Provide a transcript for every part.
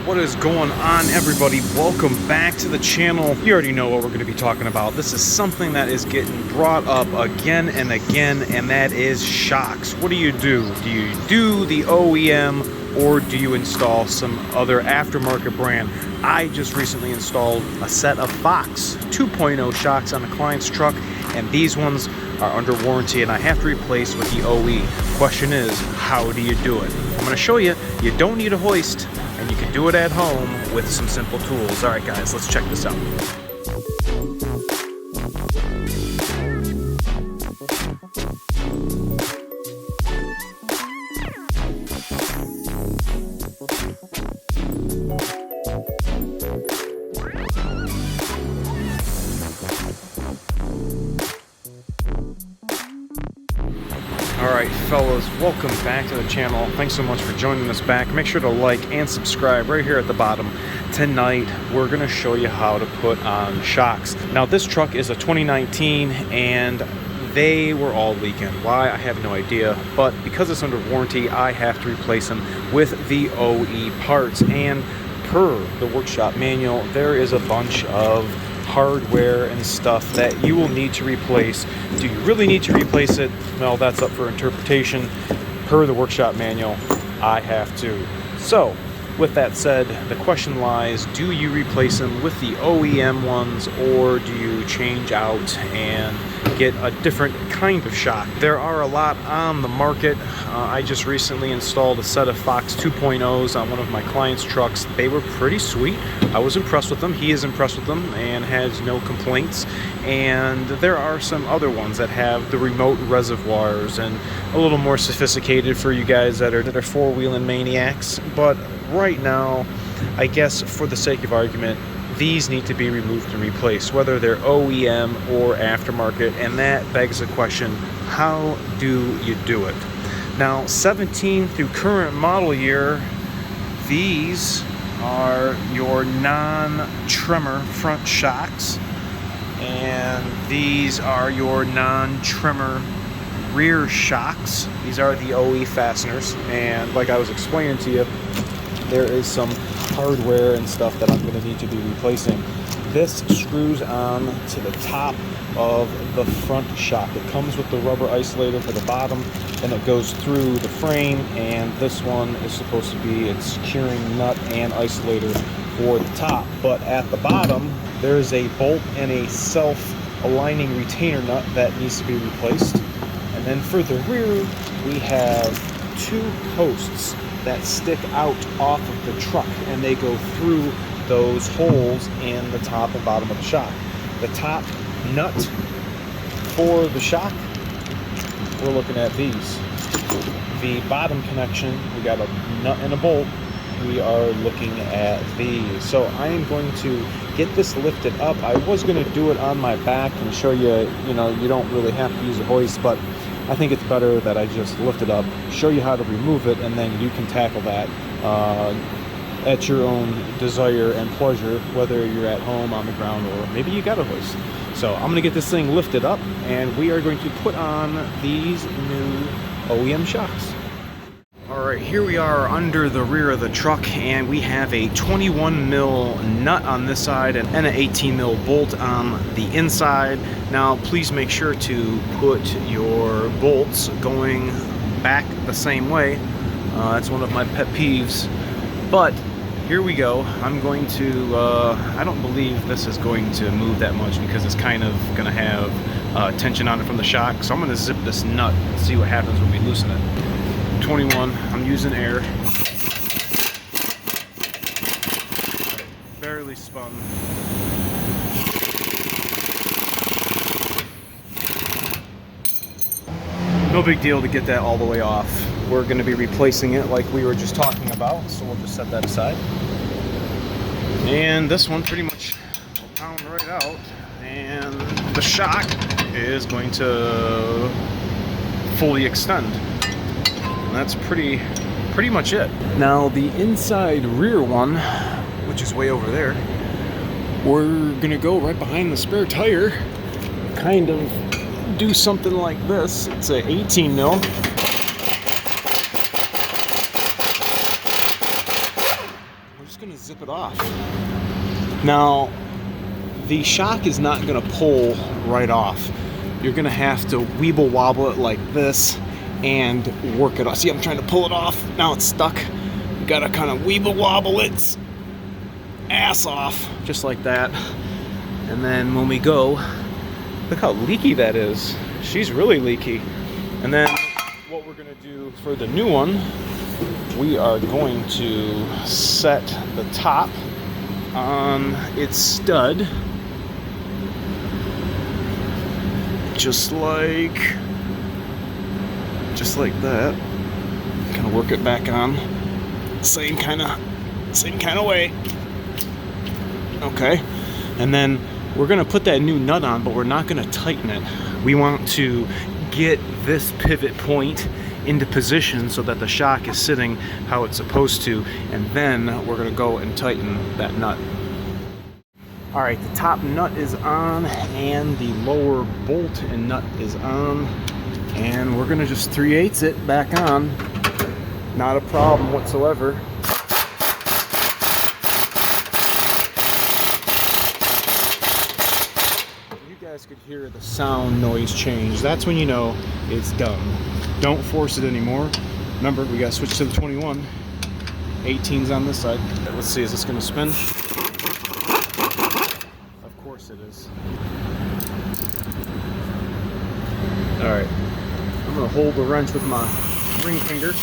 What is going on, everybody? Welcome back to the channel. You already know what we're going to be talking about. This is something that is getting brought up again and again, and that is shocks. What do? Do you do the OEM or do you install some other aftermarket brand? I just recently installed a set of Fox 2.0 shocks on a client's truck, and these ones are under warranty and I have to replace with the OE. Question is, how do you do it? I'm going to show you. You don't need a hoist, and you can do it at home with some simple tools. All right, guys, let's check this out. Alright fellas, welcome back to the channel. Thanks so much for joining us back. Make sure to like and subscribe right here at the bottom. Tonight we're going to show you how to put on shocks. Now this truck is a 2019 and they were all leaking. Why? I have no idea, but because it's under warranty I have to replace them with the OE parts, and per the workshop manual there is a bunch of hardware and stuff that you will need to replace. Do you really need to replace it? Well, that's up for interpretation. Per the workshop manual, I have to. So with that said, the question lies, do you replace them with the OEM ones or do you change out and get a different kind of shock? There are a lot on the market. I just recently installed a set of Fox 2.0s on one of my client's trucks. They were pretty sweet. I was impressed with them. He is impressed with them and has no complaints. And there are some other ones that have the remote reservoirs and a little more sophisticated for you guys that are four-wheeling maniacs. But right now, I guess for the sake of argument, these need to be removed and replaced, whether they're OEM or aftermarket, and that begs the question, how do you do it? Now, 17 through current model year, these are your non-tremor front shocks, and these are your non-tremor rear shocks. These are the OE fasteners, and like I was explaining to you, there is some hardware and stuff that I'm going to need to be replacing. This screws on to the top of the front shock. It comes with the rubber isolator for the bottom, and it goes through the frame, and this one is supposed to be its securing nut and isolator for the top. But at the bottom, there is a bolt and a self-aligning retainer nut that needs to be replaced. And then for the rear, we have two posts that stick out off of the truck, and they go through those holes in the top and bottom of the shock. The top nut for the shock, we're looking at these. The bottom connection, we got a nut and a bolt, we are looking at these. So I am going to get this lifted up. I was going to do it on my back and show you, you don't really have to use a hoist, but I think it's better that I just lift it up, show you how to remove it, and then you can tackle that at your own desire and pleasure, whether you're at home, on the ground, or maybe you got a hoist. So I'm going to get this thing lifted up, and we are going to put on these new OEM shocks. Alright, here we are under the rear of the truck, and we have a 21 mil nut on this side and an 18 mil bolt on the inside. Now please make sure to put your bolts going back the same way. That's one of my pet peeves. But here we go. I'm going to, I don't believe this is going to move that much because it's kind of going to have tension on it from the shock. So I'm going to zip this nut and see what happens when we loosen it. 21, I'm using air. Barely spun. No big deal to get that all the way off. We're going to be replacing it like we were just talking about, so we'll just set that aside. And this one pretty much will pound right out, and the shock is going to fully extend. And that's pretty much it. Now the inside rear one, which is way over there, we're gonna go right behind the spare tire, kind of do something like this. It's a 18 mil. just gonna zip it off. Now, the shock is not gonna pull right off. You're gonna have to weeble wobble it like this and work it off. See, I'm trying to pull it off. Now it's stuck. You gotta kind of weeble wobble its ass off, just like that. And then when we go, look how leaky that is. She's really leaky. And then what we're gonna do for the new one, we are going to set the top on its stud, just like that. Kind of work it back on, same kind of way. Okay, and then we're gonna put that new nut on, but we're not gonna tighten it. We want to get this pivot point into position so that the shock is sitting how it's supposed to, and then we're gonna go and tighten that nut. All right, the top nut is on and the lower bolt and nut is on, and we're gonna just 3/8 it back on. Not a problem whatsoever. You guys could hear the sound noise change. That's when you know it's done. Don't force it anymore. Remember, we gotta switch to the 21. 18's on this side. Let's see, is this gonna spin? Of course it is. All right, I'm gonna hold the wrench with my ring finger.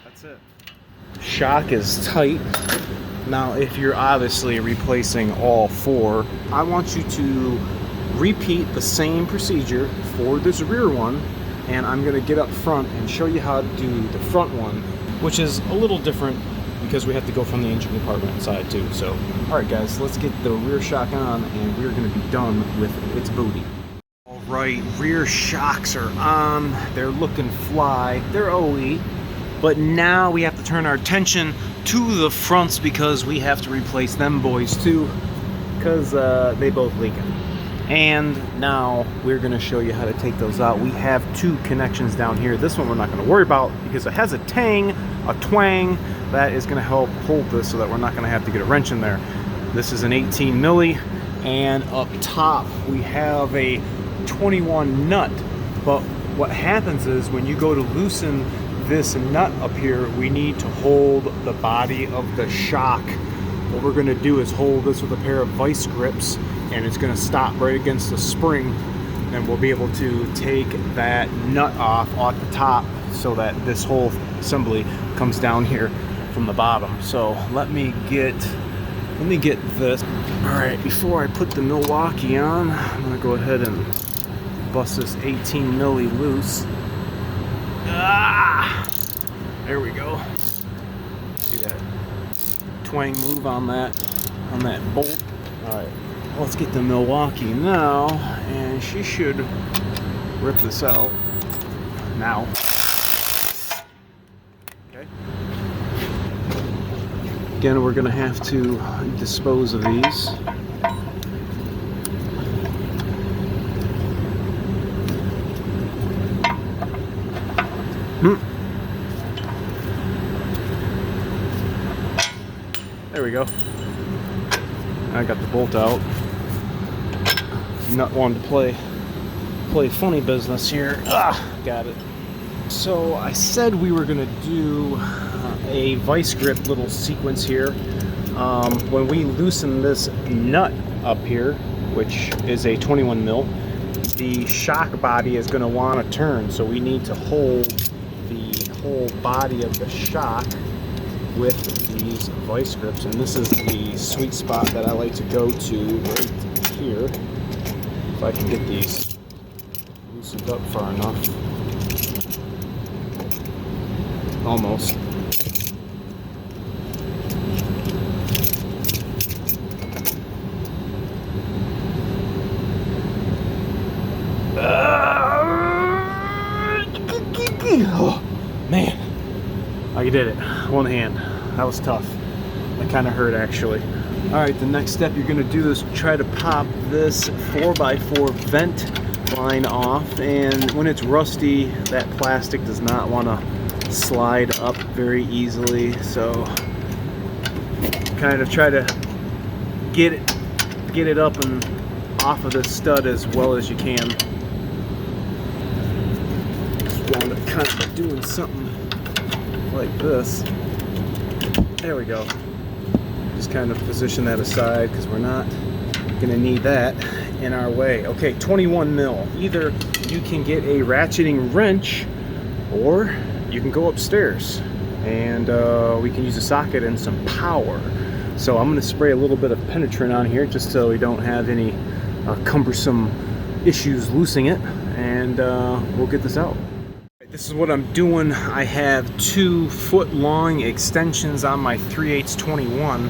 That's it. Shock is tight. Now, if you're obviously replacing all four, I want you to repeat the same procedure for this rear one, and I'm gonna get up front and show you how to do the front one, which is a little different because we have to go from the engine compartment side too. So, all right guys, let's get the rear shock on and we're gonna be done with its booty. All right, rear shocks are on. They're looking fly, they're OE. But now we have to turn our attention to the fronts because we have to replace them boys too, because they both leaking. And now we're going to show you how to take those out. We have two connections down here. This one we're not going to worry about because it has a tang, a twang that is going to help hold this so that we're not going to have to get a wrench in there. This is an 18 milli, and up top we have a 21 nut. But what happens is when you go to loosen this nut up here, we need to hold the body of the shock. What we're going to do is hold this with a pair of vice grips, and it's going to stop right against the spring, and we'll be able to take that nut off the top so that this whole assembly comes down here from the bottom. So let me get this. All right, before I put the Milwaukee on, I'm going to go ahead and bust this 18 milli loose. Ah, there we go. See that twang move on that bolt. All right, let's get the Milwaukee now, and she should rip this out now. Okay. Again, we're gonna have to dispose of these. There we go. I got the bolt out. Not wanting to play funny business here. Got it. So I said we were gonna do a vice grip little sequence here. When we loosen this nut up here, which is a 21 mil, the shock body is going to want to turn, so we need to hold the whole body of the shock with these vice grips, and this is the sweet spot that I like to go to right here. If I can get these loosened up far enough. Almost. Oh, man. I did it. One hand. That was tough. That kind of hurt, actually. All right, the next step you're going to do is try to pop this 4x4 vent line off, and when it's rusty, that plastic does not want to slide up very easily, so kind of try to get it up and off of the stud as well as you can. Just wound up kind of doing something like this. There we go. Just kind of position that aside because we're not going to need that in our way. Okay, 21 mil. Either you can get a ratcheting wrench or you can go upstairs and we can use a socket and some power. So I'm going to spray a little bit of penetrant on here just so we don't have any cumbersome issues loosening it, and we'll get this out. This is what I'm doing. I have 2-foot-long extensions on my 3/8 21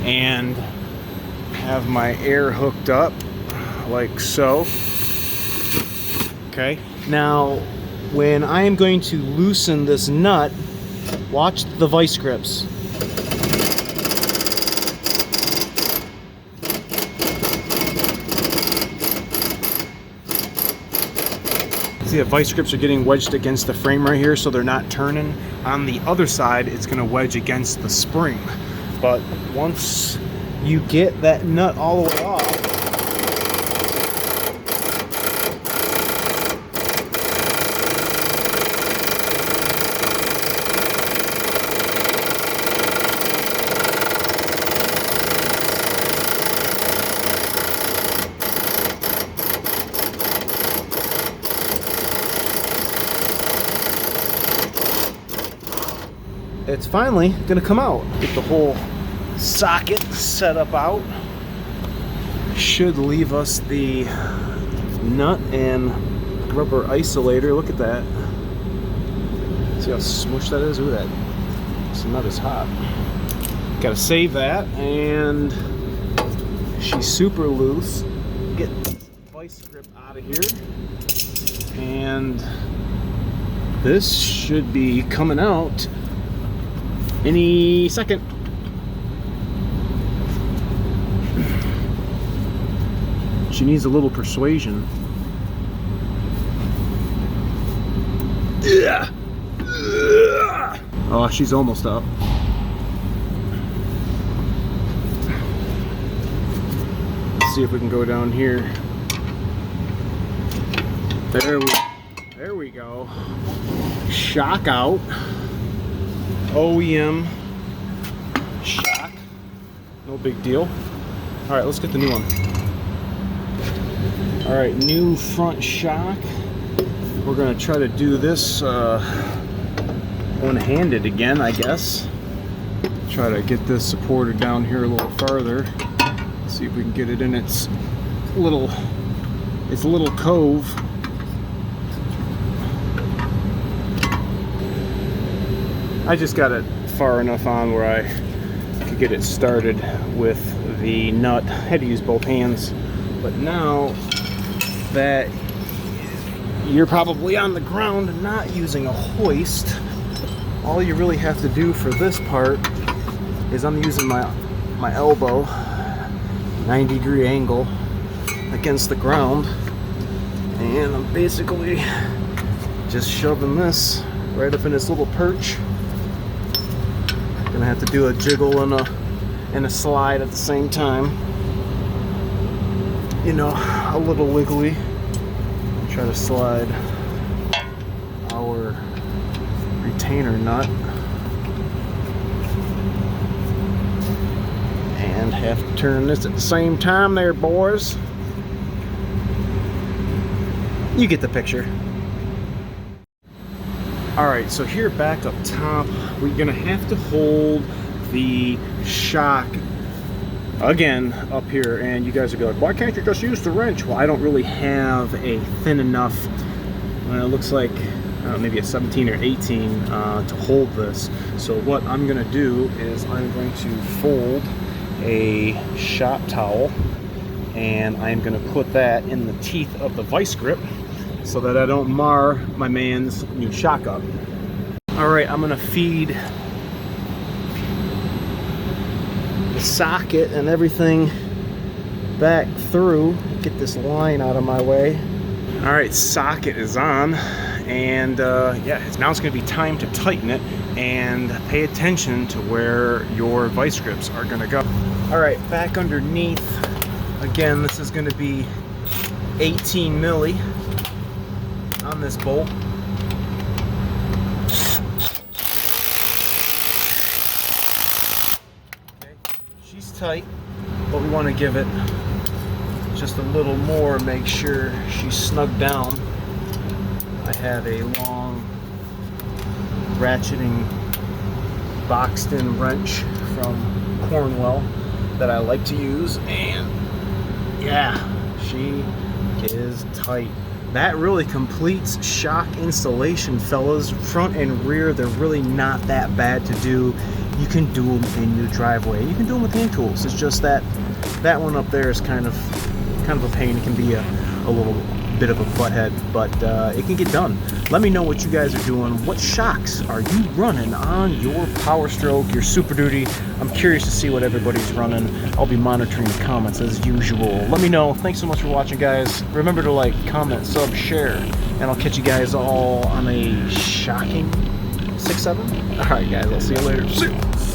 and have my air hooked up like so. Okay, now when I am going to loosen this nut, watch the vice grips. See, the vice grips are getting wedged against the frame right here, so they're not turning. On the other side, it's going to wedge against the spring. But once you get that nut all the way off, it's finally gonna come out. Get the whole socket set up out. Should leave us the nut and rubber isolator. Look at that. See how smushed that is? Look at that. This nut is hot. Gotta save that, and she's super loose. Get the vice grip out of here, and this should be coming out any second. She needs a little persuasion. Oh, she's almost up. Let's see if we can go down here. There we go. Shock out. OEM shock, no big deal. All right, let's get the new one. All right, new front shock. We're gonna try to do this one-handed again, I guess. Try to get this supported down here a little farther. See if we can get it in its little cove. I just got it far enough on where I could get it started with the nut. I had to use both hands, but now that you're probably on the ground and not using a hoist, all you really have to do for this part is I'm using my elbow, 90-degree angle against the ground, and I'm basically just shoving this right up in its little perch. Gonna have to do a jiggle and a slide at the same time. You know, a little wiggly. Try to slide our retainer nut. And have to turn this at the same time there, boys. You get the picture. Alright, so here back up top, we're going to have to hold the shock again up here, and you guys will be like, why can't you just use the wrench? Well, I don't really have a thin enough, it looks like maybe a 17 or 18 to hold this. So what I'm going to do is I'm going to fold a shop towel, and I'm going to put that in the teeth of the vice grip so that I don't mar my man's new shock up. Alright, I'm going to feed the socket and everything back through. Get this line out of my way. All right, socket is on, and yeah, now it's going to be time to tighten it and pay attention to where your vice grips are going to go. All right, back underneath. Again, this is going to be 18 milli on this bolt. Okay, she's tight, but we want to give it just a little more, make sure she's snug down. I have a long ratcheting boxed in wrench from Cornwell that I like to use, and yeah, she is tight. That really completes shock installation, fellas. Front and rear, they're really not that bad to do. You can do them in your driveway. You can do them with hand tools. It's just that one up there is kind of a pain. It can be a little bit of a butthead, but it can get done. Let me know what you guys are doing. What shocks are you running on your Power Stroke, your Super Duty? I'm curious to see what everybody's running. I'll be monitoring the comments as usual. Let me know. Thanks so much for watching, guys. Remember to like, comment, sub, share, and I'll catch you guys all on a shocking 6-7. All right, guys. I'll see you later. See you.